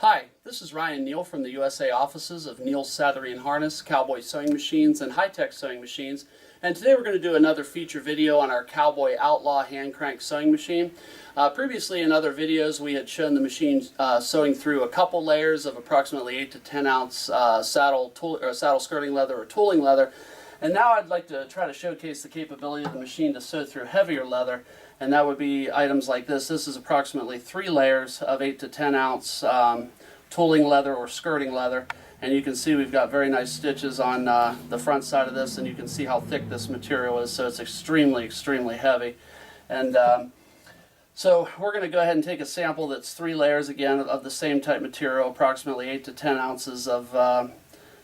Hi, this is Ryan Neal from the USA offices of Neal's Saddlery and Harness, CowBoy Sewing Machines, and High-Tech Sewing Machines. And today we're going to do another feature video on our CowBoy OUTLAW hand crank sewing machine. Previously in other videos we had shown the machine sewing through a couple layers of approximately 8 to 10 ounce saddle skirting leather or tooling leather. And now I'd like to try to showcase the capability of the machine to sew through heavier leather, and that would be items like this. This is approximately 3 layers of 8 to 10 ounce tooling leather or skirting leather, and you can see we've got very nice stitches on the front side of this, and you can see how thick this material is, so it's extremely heavy. And so we're going to go ahead and take a sample that's 3 layers again of the same type material, approximately 8 to 10 ounces of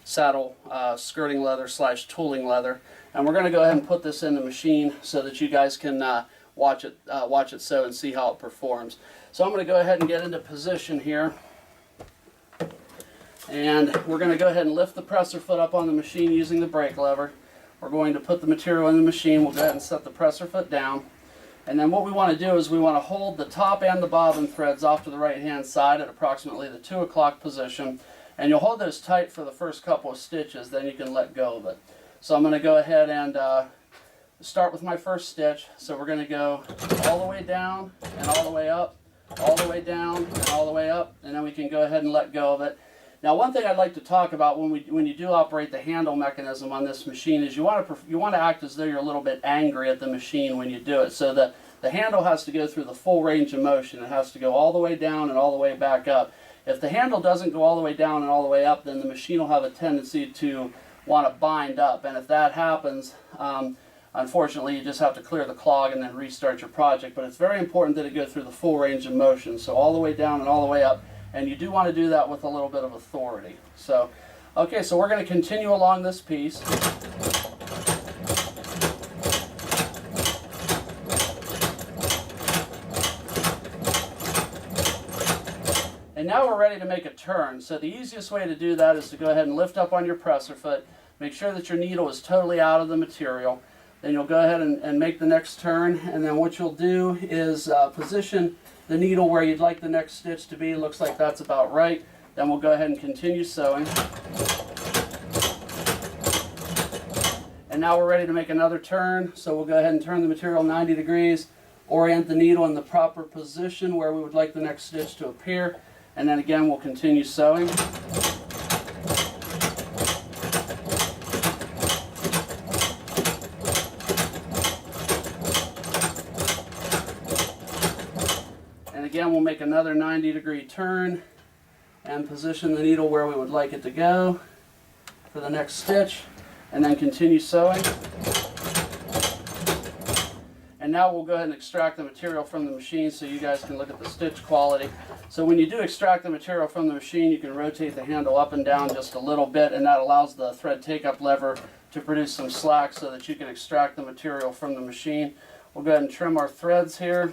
saddle skirting leather / tooling leather, and we're going to go ahead and put this in the machine so that you guys can watch it sew and see how it performs. So I'm going to go ahead and get into position here, and we're going to go ahead and lift the presser foot up on the machine using the brake lever. We're going to put the material in the machine. We'll go ahead and set the presser foot down, and then what we want to do is we want to hold the top and the bobbin threads off to the right hand side at approximately the 2 o'clock position. And you'll hold those tight for the first couple of stitches, then you can let go of it. So I'm going to go ahead and start with my first stitch. So we're going to go all the way down and all the way up, all the way down and all the way up, and then we can go ahead and let go of it. Now, one thing I'd like to talk about when you do operate the handle mechanism on this machine is you want to act as though you're a little bit angry at the machine when you do it. So the handle has to go through the full range of motion. It has to go all the way down and all the way back up. If the handle doesn't go all the way down and all the way up, then the machine will have a tendency to want to bind up. And if that happens, unfortunately, you just have to clear the clog and then restart your project. But it's very important that it go through the full range of motion, so all the way down and all the way up. And you do want to do that with a little bit of authority. So, okay, so we're going to continue along this piece. And now we're ready to make a turn. So the easiest way to do that is to go ahead and lift up on your presser foot. Make sure that your needle is totally out of the material. Then you'll go ahead and make the next turn. And then what you'll do is position the needle where you'd like the next stitch to be. Looks like that's about right. Then we'll go ahead and continue sewing. And now we're ready to make another turn. So we'll go ahead and turn the material 90 degrees, orient the needle in the proper position where we would like the next stitch to appear. And then again, we'll continue sewing. And again, we'll make another 90-degree turn and position the needle where we would like it to go for the next stitch, and then continue sewing. And now we'll go ahead and extract the material from the machine so you guys can look at the stitch quality. So when you do extract the material from the machine, you can rotate the handle up and down just a little bit, and that allows the thread take-up lever to produce some slack so that you can extract the material from the machine. We'll go ahead and trim our threads here.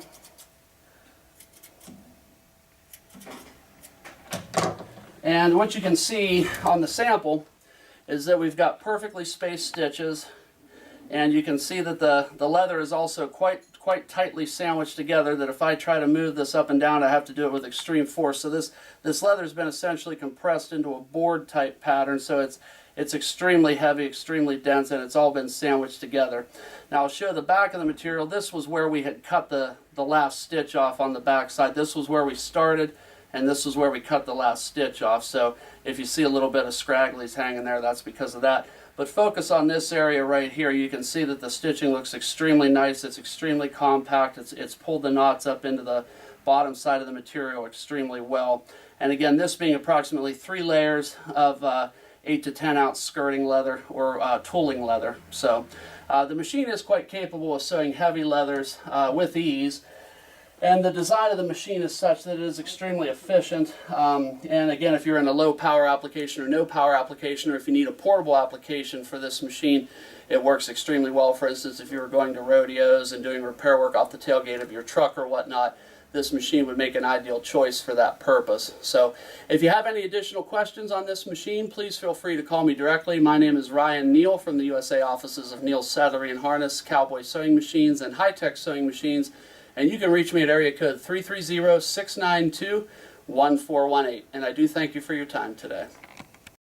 And what you can see on the sample is that we've got perfectly spaced stitches. And you can see that the leather is also quite tightly sandwiched together, that if I try to move this up and down, I have to do it with extreme force. So this leather has been essentially compressed into a board type pattern, so it's extremely heavy, extremely dense, and it's all been sandwiched together. Now I'll show the back of the material. This was where we had cut the last stitch off on the back side. This was where we started, and this was where we cut the last stitch off. So if you see a little bit of scragglies hanging there, that's because of that. But focus on this area right here. You can see that the stitching looks extremely nice. It's extremely compact. It's pulled the knots up into the bottom side of the material extremely well. And again, this being approximately 3 layers of 8 to 10 ounce skirting leather or tooling leather. So the machine is quite capable of sewing heavy leathers with ease. And the design of the machine is such that it is extremely efficient. And again, if you're in a low power application or no power application, or if you need a portable application for this machine, it works extremely well. For instance, if you were going to rodeos and doing repair work off the tailgate of your truck or whatnot, this machine would make an ideal choice for that purpose. So if you have any additional questions on this machine, please feel free to call me directly. My name is Ryan Neal from the USA offices of Neal's Saddlery and Harness, CowBoy Sewing Machines, and High-Tech Sewing Machines. And you can reach me at area code 330-692 1418. And I do thank you for your time today.